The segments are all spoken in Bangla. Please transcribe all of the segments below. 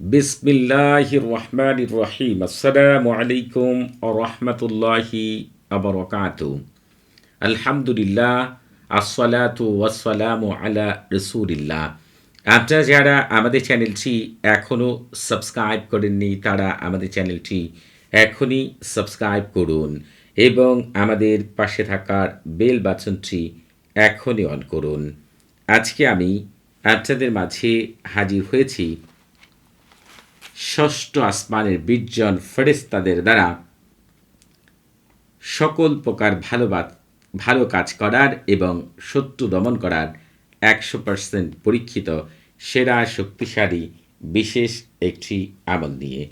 বিসমিল্লাহির রহমানির রহিম। আসসালামু আলাইকুম ওয়া রাহমাতুল্লাহি ওয়া বারাকাতুহু। আলহামদুলিল্লাহ, আসসালাতু ওয়াসসালামু আলা রাসূলিল্লাহ। আপনারা যারা আমাদের চ্যানেলটি এখনও সাবস্ক্রাইব করেননি তারা আমাদের চ্যানেলটি এখনই সাবস্ক্রাইব করুন এবং আমাদের পাশে থাকার বেল বাটনটি এখনই অন করুন। আজকে আমি আপনাদের মাঝে হাজির হয়েছি ষষ্ঠ আসমানের ২০ জন ফেরেশতাদের দ্বারা সকল প্রকার ভালো কাজ করার এবং শত্রু দমন করার ১০০% পরীক্ষিত সেরা শক্তিশালী বিশেষ একটি আমল নিয়ে।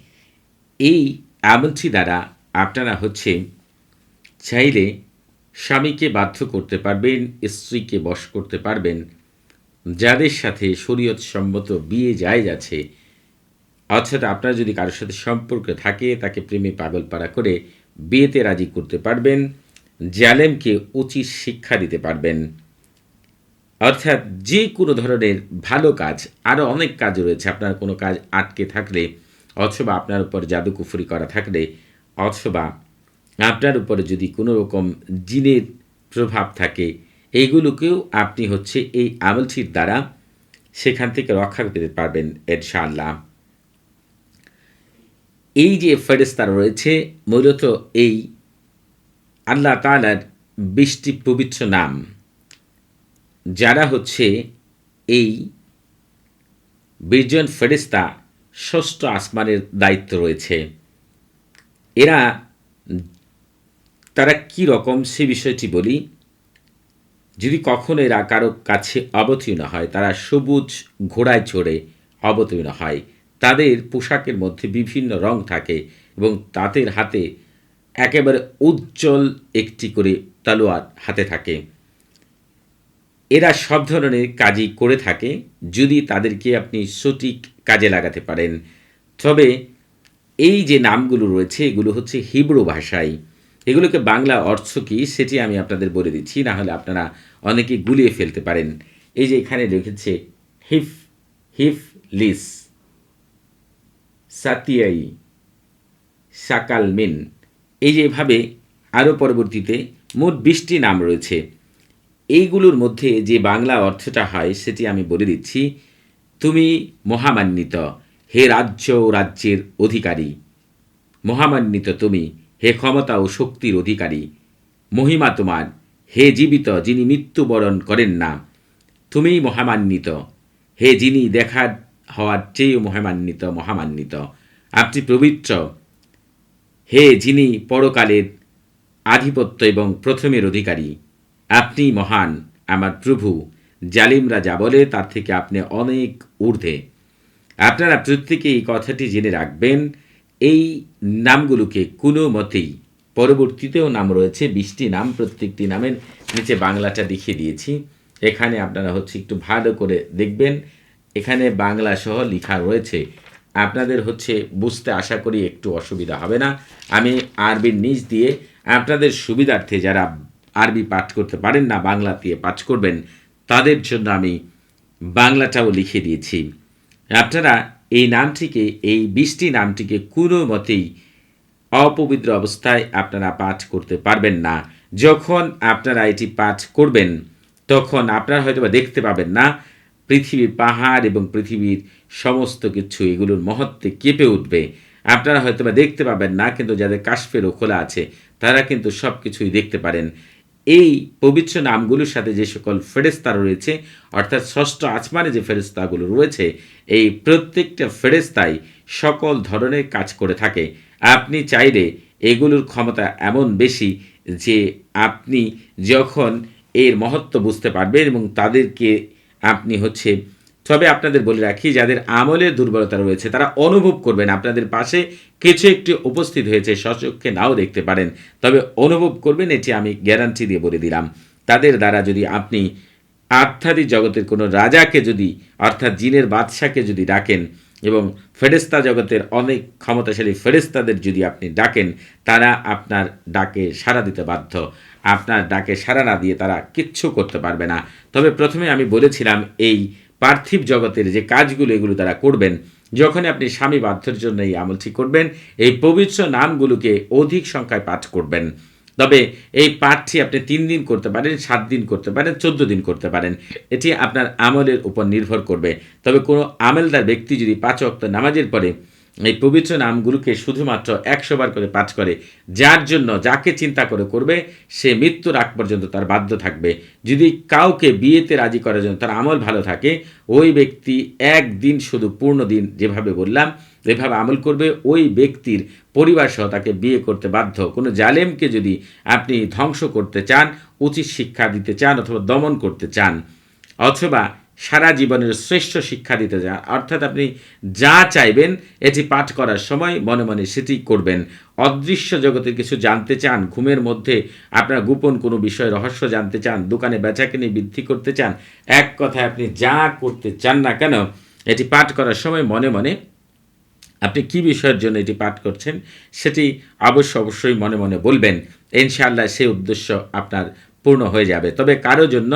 এই আমলটি দ্বারা আপনারা চাইলে স্বামীকে বাধ্য করতে পারবেন, স্ত্রীকে বশ করতে পারবেন, যাদের সাথে শরীয়ত সম্মত বিয়ে জায়েজ আছে, অর্থাৎ আপনার যদি কারোর সাথে সম্পর্ক থাকে তাকে প্রেমে পাগলপাড়া করে বিয়েতে রাজি করতে পারবেন, জালেমকে উচিত শিক্ষা দিতে পারবেন। অর্থাৎ যে কোনো ধরনের ভালো কাজ, আরও অনেক কাজ রয়েছে। আপনার কোনো কাজ আটকে থাকলে, অথবা আপনার উপর জাদুকুফরি করা থাকলে, অথবা আপনার উপরে যদি কোনো রকম জিনের প্রভাব থাকে, এইগুলোকেও আপনি এই আমলটির দ্বারা সেখান থেকে রক্ষা করতে পারবেন ইনশাআল্লাহ। এই যে ফেরেশতারা রয়েছে, মূলত এই আল্লাহ তাআলার ২০টি পবিত্র নাম, যারা এই ২০ জন ফেরেশতা ষষ্ঠ আসমানের দায়িত্ব রয়েছে। তারা কি রকম সে বিষয়টি বলি। যদি কখনো এরা কারো কাছে অবতীর্ণ হয়, তারা সবুজ ঘোড়ায় চড়ে অবতীর্ণ হয়। তাদের পোশাকের মধ্যে বিভিন্ন রং থাকে এবং তাদের হাতে একেবারে উজ্জ্বল একটি করে তলোয়ার হাতে থাকে। এরা সব ধরনের কাজই করে থাকে যদি তাদেরকে আপনি সঠিক কাজে লাগাতে পারেন। তবে এই যে নামগুলো রয়েছে এগুলো হিব্রু ভাষায়। এগুলোকে বাংলা অর্থ কী সেটি আমি আপনাদের বলে দিচ্ছি, না হলে আপনারা অনেকে গুলিয়ে ফেলতে পারেন। এই যে এখানে লিখেছে হিফলিস, সাতিয়াই, সাকালমিন। এই যে এভাবে আরও পরবর্তীতে মোট ২০টি নাম রয়েছে। এইগুলোর মধ্যে যে বাংলা অর্থটা হয় সেটি আমি বলে দিচ্ছি। তুমি মহামান্বিত, হে রাজ্য ও রাজ্যের অধিকারী। মহামান্বিত তুমি, হে ক্ষমতা ও শক্তির অধিকারী। মহিমা তোমার, হে জীবিত যিনি মৃত্যুবরণ করেন না। তুমি মহামান্বিত, হে যিনি দেখার হওয়ার চেয়েও মহামান্বিত। আপনি পবিত্র, হে যিনি পরকালের আধিপত্য এবং প্রথমের অধিকারী। আপনি মহান আমার প্রভু, জালিমরা যা বলে তার থেকে আপনি অনেক ঊর্ধ্বে। আপনারা প্রত্যেকে এই কথাটি জেনে রাখবেন। এই নামগুলোকে কোনো মতেই, পরবর্তীতেও নাম রয়েছে ২০টি নাম, প্রত্যেকটি নামের নিচে বাংলাটা দেখিয়ে দিয়েছি। এখানে আপনারা একটু ভালো করে দেখবেন, এখানে বাংলা সহ লেখা রয়েছে। আপনাদের বুঝতে আশা করি একটু অসুবিধা হবে না। আমি আরবির নিচ দিয়ে আপনাদের সুবিধার্থে, যারা আরবি পাঠ করতে পারেন না, বাংলা দিয়ে পাঠ করবেন, তাদের জন্য আমি বাংলাটাও লিখে দিয়েছি। আপনারা এই ২০টি নামটিকে কোনো মতেই অপবিত্র অবস্থায় আপনারা পাঠ করতে পারবেন না। যখন আপনারা এটি পাঠ করবেন তখন আপনারা হয়তোবা দেখতে পাবেন না, পৃথিবীর পাহাড় এবং পৃথিবীর সমস্ত কিছু এগুলোর মহত্বে কেঁপে উঠবে। আপনারা হয়তোবা দেখতে পাবেন না, কিন্তু যাদের কাশফেরও খোলা আছে তারা কিন্তু সব কিছুই দেখতে পারেন। এই পবিত্র নামগুলোর সাথে যে সকল ফেরেশতা রয়েছে, অর্থাৎ ষষ্ঠ আসমানে যে ফেরেশতাগুলো রয়েছে, এই প্রত্যেকটা ফেরেশতাই সকল ধরনের কাজ করে থাকে। আপনি চাইলে এগুলোর ক্ষমতা এমন বেশি যে আপনি যখন এর মহত্ব বুঝতে পারবেন এবং তাদেরকে আপনি তবে আপনাদের বলে রাখি, যাদের আমলের দুর্বলতা রয়েছে তারা অনুভব করবেন আপনাদের পাশে কিছু একটি উপস্থিত হয়েছে, স্বচক্ষে নাও দেখতে পারেন, তবে অনুভব করবেন, এটি আমি গ্যারান্টি দিয়ে বলে দিলাম। তাদের দ্বারা যদি আপনি আধ্যাত্মিক জগতের কোনো রাজাকে অর্থাৎ জিনের বাদশাকে যদি ডাকেন এবং ফেরেশতা জগতের অনেক ক্ষমতাশালী ফেরেশতাদের যদি আপনি ডাকেন, তারা আপনার ডাকে সাড়া দিতে বাধ্য। আপনার ডাকে সাড়া না দিয়ে তারা কিচ্ছু করতে পারবে না। তবে প্রথমে আমি বলেছিলাম এই পার্থিব জগতের যে কাজগুলো এগুলো তারা করবেন, যখনই আপনি স্বামী বাধ্যের জন্য এই আমলটি করবেন, এই পবিত্র নামগুলোকে অধিক সংখ্যায় পাঠ করবেন। তবে এই পাঠটি আপনি ৩ দিন করতে পারেন, ৭ দিন করতে পারেন, ১৪ দিন করতে পারেন। এটি আপনার আমলের উপর নির্ভর করবে। তবে কোনো আমলদার ব্যক্তি যদি ৫ ওয়াক্ত নামাজের পরে এই পবিত্র নামগুলোকে শুধুমাত্র ১০০ বার করে পাঠ করে, যার জন্য যাকে চিন্তা করে করবে, সে মৃত্যুর আগ পর্যন্ত তার বাধ্য থাকবে। যদি কাউকে বিয়েতে রাজি করার জন্য তার আমল ভালো থাকে, ওই ব্যক্তি একদিন শুধু পূর্ণ দিন যেভাবে বললাম, এভাবে আমল করবে, ওই ব্যক্তির পরিবার সহ তাকে বিয়ে করতে বাধ্য। কোনো জালেমকে যদি আপনি ধ্বংস করতে চান, উচিত শিক্ষা দিতে চান অথবা দমন করতে চান, অথবা সারা জীবনের শ্রেষ্ঠ শিক্ষা দিতে চান, অর্থাৎ আপনি যা চাইবেন এটি পাঠ করার সময় মনে মনে সেটি করবেন। অদৃশ্য জগতের কিছু জানতে চান, ঘুমের মধ্যে আপনার গোপন কোনো বিষয় রহস্য জানতে চান, দোকানে বেচাকেনি বৃদ্ধি করতে চান, এক কথায় আপনি যা করতে চান না কেন, এটি পাঠ করার সময় মনে মনে আপনি কী বিষয়ের জন্য এটি পাঠ করছেন সেটি অবশ্যই মনে মনে বলবেন। ইনশাআল্লাহ সেই উদ্দেশ্য আপনার পূর্ণ হয়ে যাবে। তবে কারো জন্য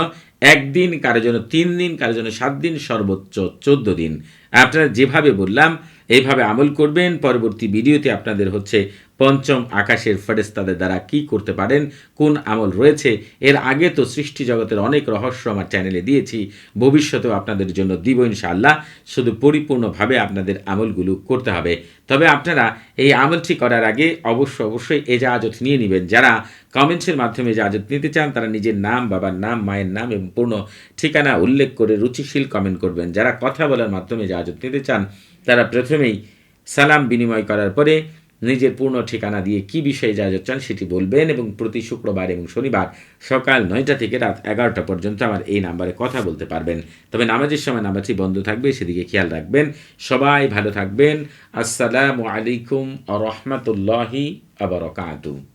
১ দিন, কারো জন্য ৩ দিন, কারো জন্য ৭ দিন, সর্বোচ্চ ১৪ দিন। আপনারা যেভাবে বললাম এইভাবে আমল করবেন। পরবর্তী ভিডিওতে আপনাদের হচ্ছে পঞ্চম আকাশের ফেরেশতাদের দ্বারা কি করতে পারেন, কোন আমল রয়েছে। এর আগে তো সৃষ্টি জগতের অনেক রহস্য আমার চ্যানেলে দিয়েছি, ভবিষ্যতেও আপনাদের জন্য দিব ইনশাআল্লাহ। শুধু পরিপূর্ণভাবে আপনাদের আমলগুলো করতে হবে। তবে আপনারা এই আমলটি করার আগে অবশ্যই এজাজত নিয়ে নেবেন। যারা কমেন্টসের মাধ্যমে এজাজত নিতে চান তারা নিজের নাম, বাবার নাম, মায়ের নাম এবং পূর্ণ ঠিকানা উল্লেখ করে রুচিশীল কমেন্ট করবেন। যারা কথা বলার মাধ্যমে এজাজত নিতে চান তারা প্রথমেই সালাম বিনিময় করার পরে নিজের পূর্ণ ঠিকানা দিয়ে কী বিষয়ে এজাজত চান সেটি বলবেন, এবং প্রতি শুক্রবার এবং শনিবার সকাল ৯টা থেকে রাত ১১টা পর্যন্ত আমার এই নাম্বারে কথা বলতে পারবেন। তবে নামাজের সময় নামাজটি বন্ধ থাকবে, সেদিকে খেয়াল রাখবেন। সবাই ভালো থাকবেন। আসসালামু আলাইকুম ওয়া রাহমাতুল্লাহি ওয়া বারাকাতুহু।